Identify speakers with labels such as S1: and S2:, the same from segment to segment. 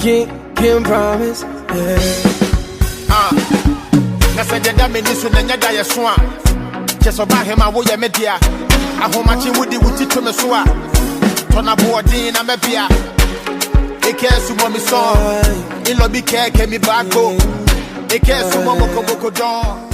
S1: Can't promise, yeah.
S2: That's a dead man, this one, and you're swan. Just about him, I will your media. I hold my chin with the woody to me swat. Turn a board in, I'm a beer. It cares to mommy song. In lobby care, came me back home. It cares to Momoko Dawn.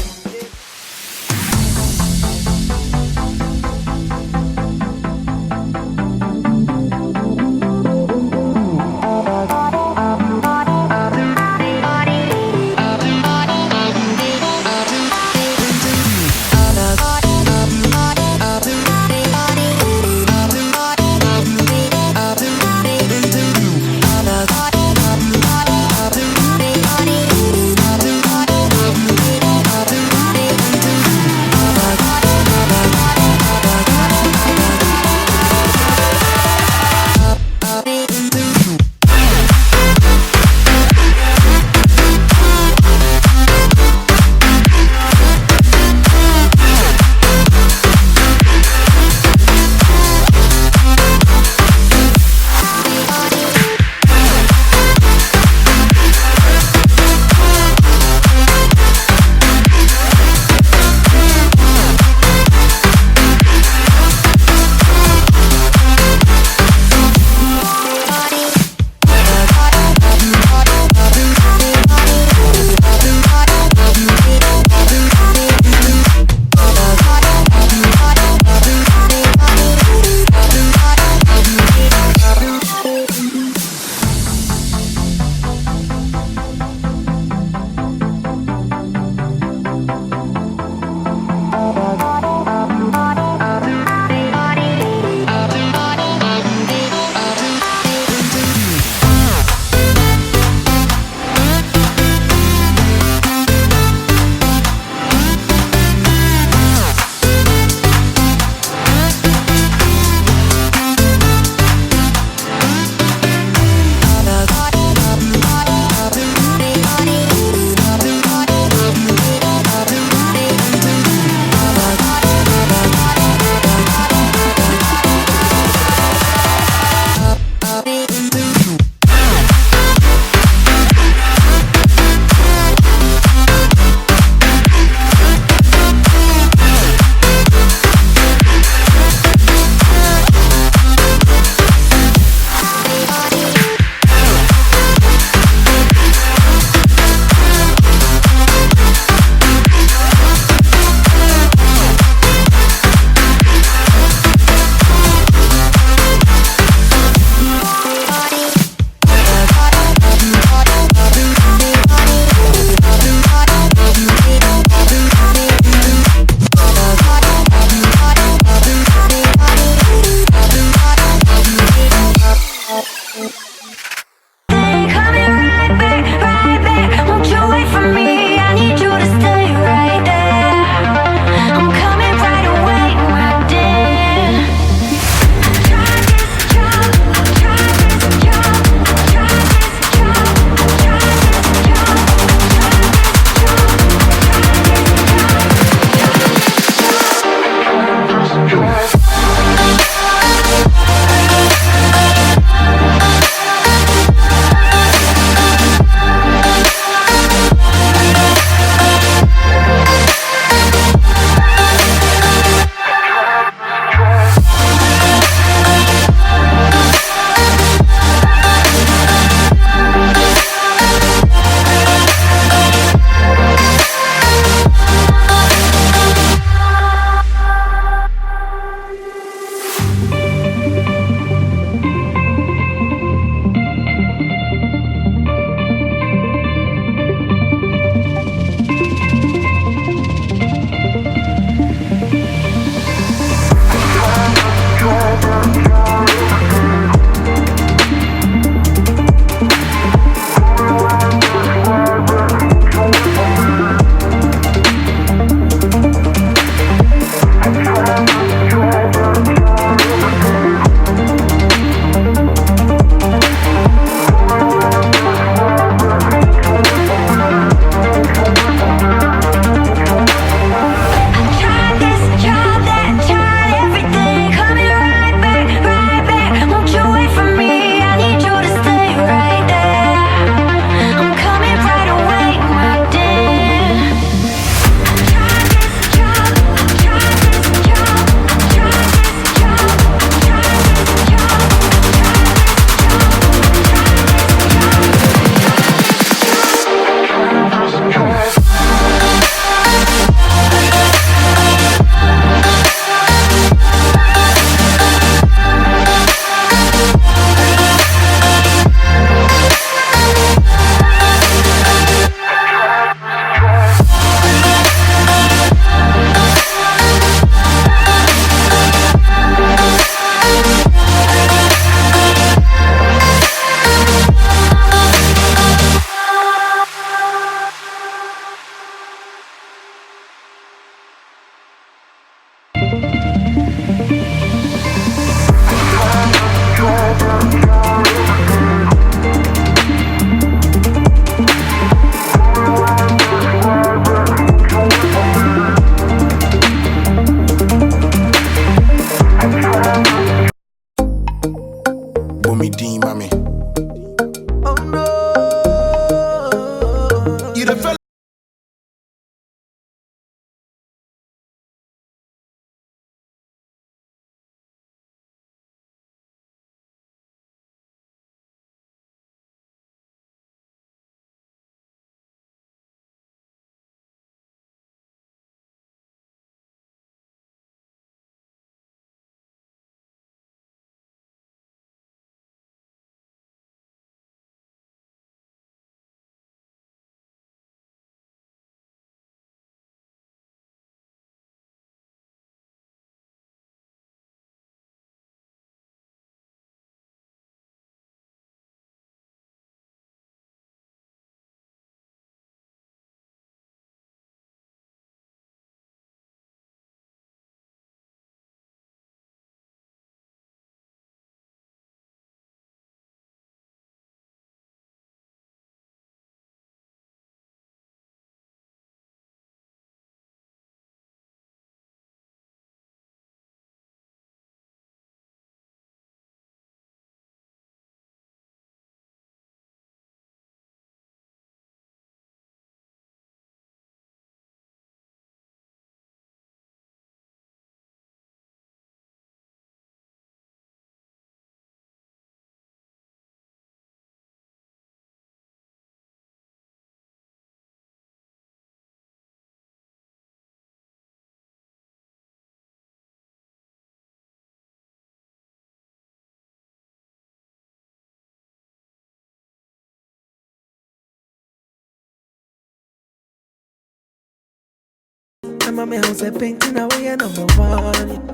S1: I'm a man say painting away number one.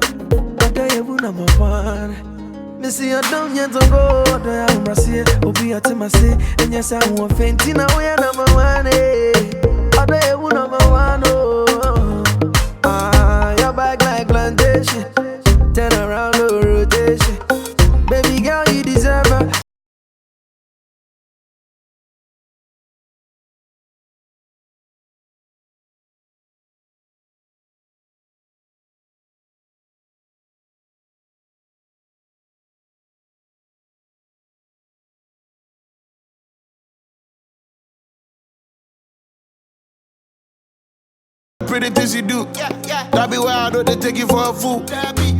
S1: But I have number one. Missy, I don't yet go. Do I have Brazil? Obi at my say, and yes, I want painting away number one. I do have number one. Your back like plantation. Turn around the rotation. Baby girl, you deserve her.
S3: Pretty things you do, that be why I know they take you for a fool.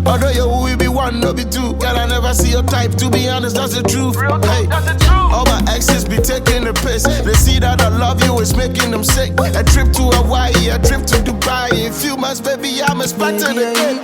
S3: Although you will be one, no be two. Girl, I never see your type, to be honest, that's the truth. Hey, all my exes be taking the piss. They see that I love you, it's making them sick. A trip to Hawaii, a trip to Dubai. In few months, baby, I'm expecting again.